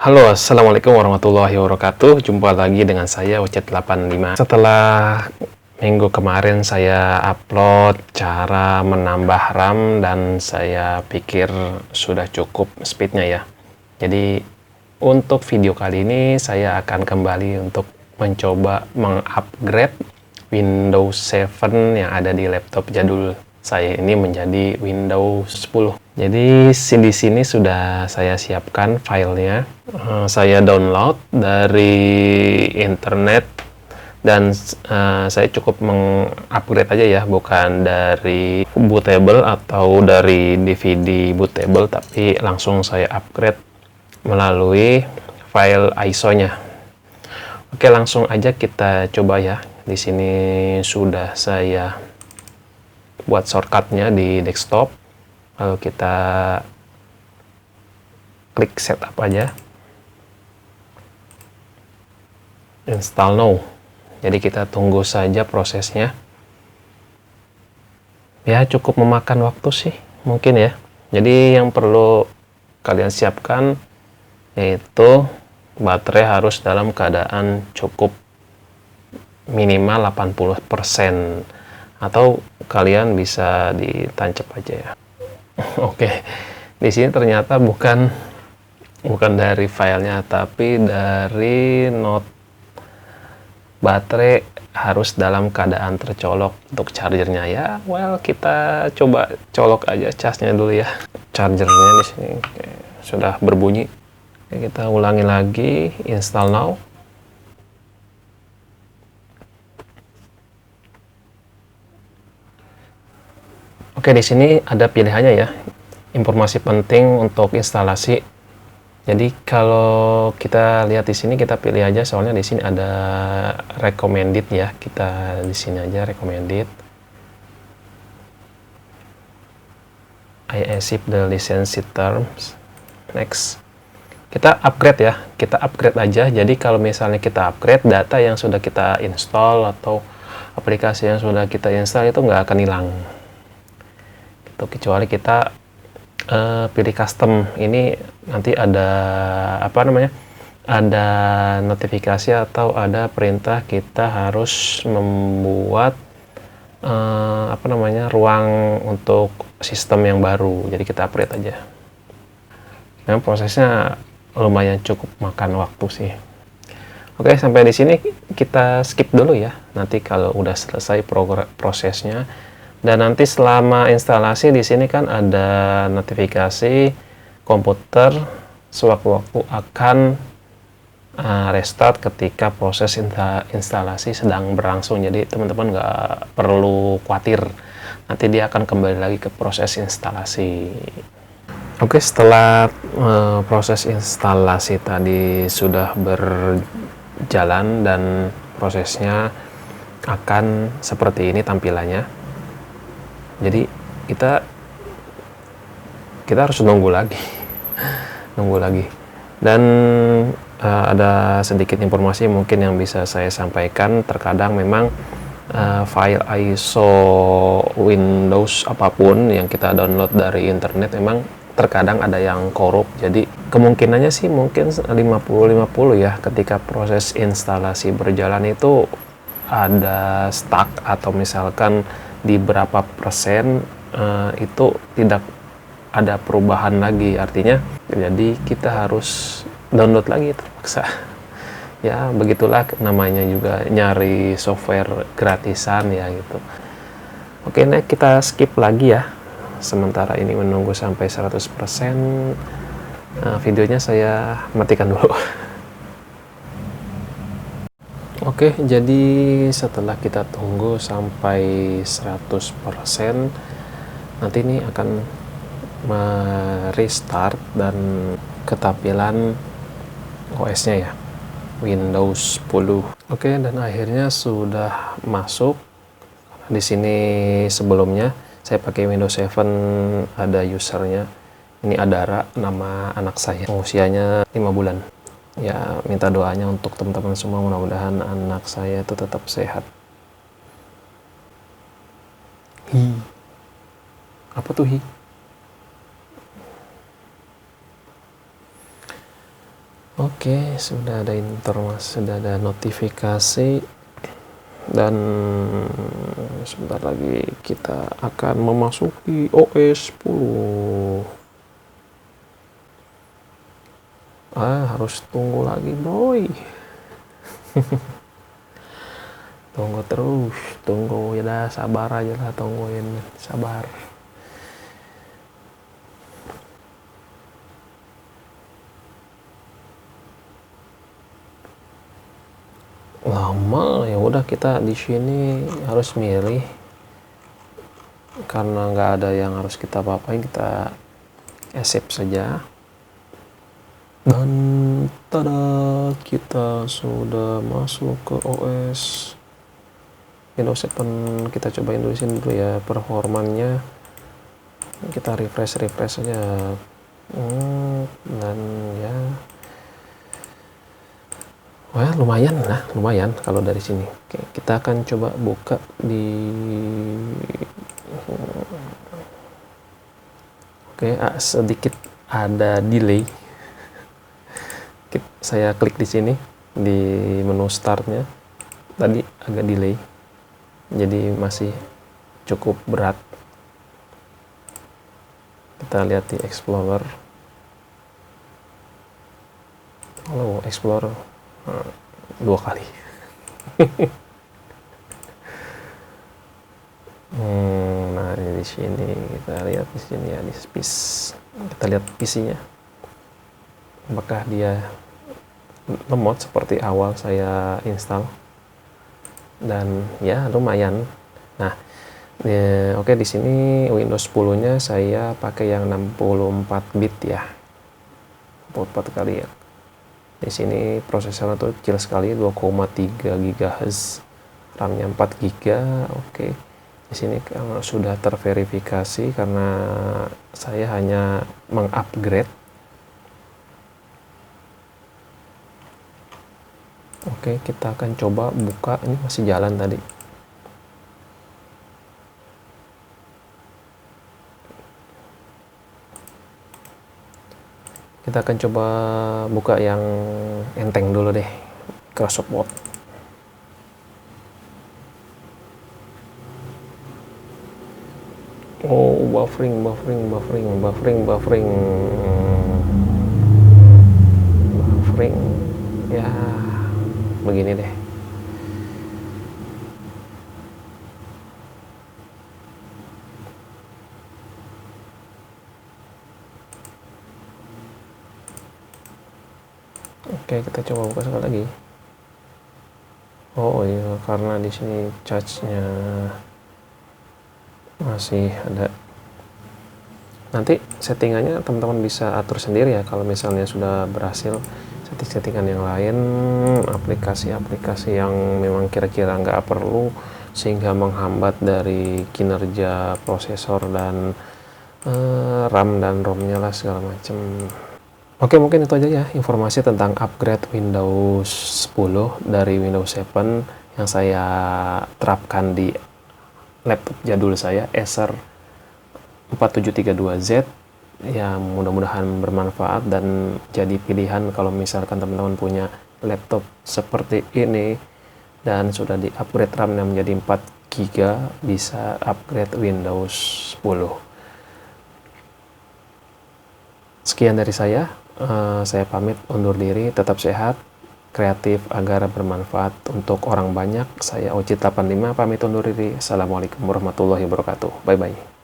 Halo, Assalamualaikum warahmatullahi wabarakatuh. Jumpa lagi dengan saya Ucet85. Setelah minggu kemarin saya upload cara menambah RAM dan saya pikir sudah cukup speednya ya. Jadi untuk video kali ini saya akan kembali untuk mencoba mengupgrade Windows 7 yang ada di laptop jadul saya ini menjadi Windows 10. Jadi di sini sudah saya siapkan filenya. Saya download dari internet dan saya cukup mengupgrade aja ya, bukan dari bootable atau dari DVD bootable, tapi langsung saya upgrade melalui file ISO-nya. Oke, langsung aja kita coba ya. Di sini sudah saya buat shortcutnya di desktop, lalu kita klik setup aja, install now. Jadi kita tunggu saja prosesnya ya, cukup memakan waktu sih mungkin ya. Jadi yang perlu kalian siapkan yaitu baterai harus dalam keadaan cukup minimal 80%, atau kalian bisa ditancap aja ya. Oke, di sini ternyata bukan dari filenya, tapi dari note baterai harus dalam keadaan tercolok untuk chargernya ya. Well, kita coba colok aja casnya dulu ya. Chargernya di sini sudah berbunyi. Oke, kita ulangi lagi, install now. Oke, di sini ada pilihannya ya. Informasi penting untuk instalasi. Jadi kalau kita lihat di sini, kita pilih aja, soalnya di sini ada recommended ya. Kita di sini aja recommended. I accept the license terms. Next. Kita upgrade ya. Kita upgrade aja. Jadi kalau misalnya kita upgrade, data yang sudah kita install atau aplikasi yang sudah kita install itu nggak akan hilang. Kecuali kita pilih custom. Ini nanti ada ada notifikasi atau ada perintah kita harus membuat ruang untuk sistem yang baru. Jadi kita upgrade aja. Nah, prosesnya lumayan cukup makan waktu sih. Oke, sampai di sini kita skip dulu ya. Nanti kalau udah selesai prosesnya. Dan nanti selama instalasi di sini kan ada notifikasi komputer sewaktu-waktu akan restart ketika proses instalasi sedang berlangsung. Jadi teman-teman nggak perlu khawatir, nanti dia akan kembali lagi ke proses instalasi. Oke, setelah proses instalasi tadi sudah berjalan dan prosesnya akan seperti ini tampilannya. Jadi kita harus nunggu lagi dan ada sedikit informasi mungkin yang bisa saya sampaikan. Terkadang memang file ISO Windows apapun yang kita download dari internet memang terkadang ada yang korup. Jadi kemungkinannya sih mungkin 50-50 ya, ketika proses instalasi berjalan itu ada stuck atau misalkan di berapa persen itu tidak ada perubahan lagi, artinya jadi kita harus download lagi terpaksa ya. Begitulah namanya juga nyari software gratisan ya gitu. Oke, nah kita skip lagi ya, sementara ini menunggu sampai 100%. Videonya saya matikan dulu. Oke, jadi setelah kita tunggu sampai 100%, nanti ini akan restart dan ketampilan OS-nya ya, Windows 10. Oke, dan akhirnya sudah masuk. Di sini sebelumnya saya pakai Windows 7, ada usernya. Ini Adara, nama anak saya. Usianya 5 bulan. Ya, minta doanya untuk teman-teman semua, mudah-mudahan anak saya itu tetap sehat. Apa tuh Oke, sudah ada informasi, sudah ada notifikasi, dan sebentar lagi kita akan memasuki OS 10. Harus tunggu lagi, boy. Tunggu terus, tunggu ya dah, sabar aja lah, tungguin, sabar. Lama ya, udah kita di sini harus milih karena nggak ada yang harus kita apa-apain, kita accept saja. Dan tada, kita sudah masuk ke OS Windows 7. Kita cobain dulu sini dulu ya performanya, kita refresh aja. Dan ya, wah lumayan kalau dari sini. Oke, kita akan coba buka di sedikit ada delay. Saya klik di sini di menu startnya, tadi agak delay, jadi masih cukup berat. Kita lihat di Explorer. Halo Explorer, 2 kali. Nah ini di sini kita lihat di sini ya, di PC. Kita lihat PC-nya, apakah dia lemot seperti awal saya install, dan ya lumayan. Nah oke, di sini Windows 10-nya saya pakai yang 64 bit ya, 64 kali ya. Di sini prosesornya tuh kecil sekali, 2,3 GHz, RAM-nya 4 GB. Oke, di sini sudah terverifikasi karena saya hanya mengupgrade. Oke, kita akan coba buka, ini masih jalan tadi. Kita akan coba buka yang enteng dulu deh, Microsoft Word. Oh, buffering. Ya, begini deh. Oke, kita coba buka sekali lagi. Oh iya, karena di sini charge-nya masih ada. Nanti settingannya teman-teman bisa atur sendiri ya, kalau misalnya sudah berhasil. Settingan yang lain, aplikasi-aplikasi yang memang kira-kira nggak perlu sehingga menghambat dari kinerja prosesor dan RAM dan ROM-nya lah, segala macam. Oke, mungkin itu aja ya informasi tentang upgrade Windows 10 dari Windows 7 yang saya terapkan di laptop jadul saya, Acer 4732Z. Ya, mudah-mudahan bermanfaat dan jadi pilihan kalau misalkan teman-teman punya laptop seperti ini dan sudah di upgrade RAM-nya menjadi 4 GB, bisa upgrade Windows 10. Sekian dari saya pamit undur diri. Tetap sehat, kreatif agar bermanfaat untuk orang banyak. Saya Ocit85 pamit undur diri. Assalamualaikum warahmatullahi wabarakatuh. Bye bye.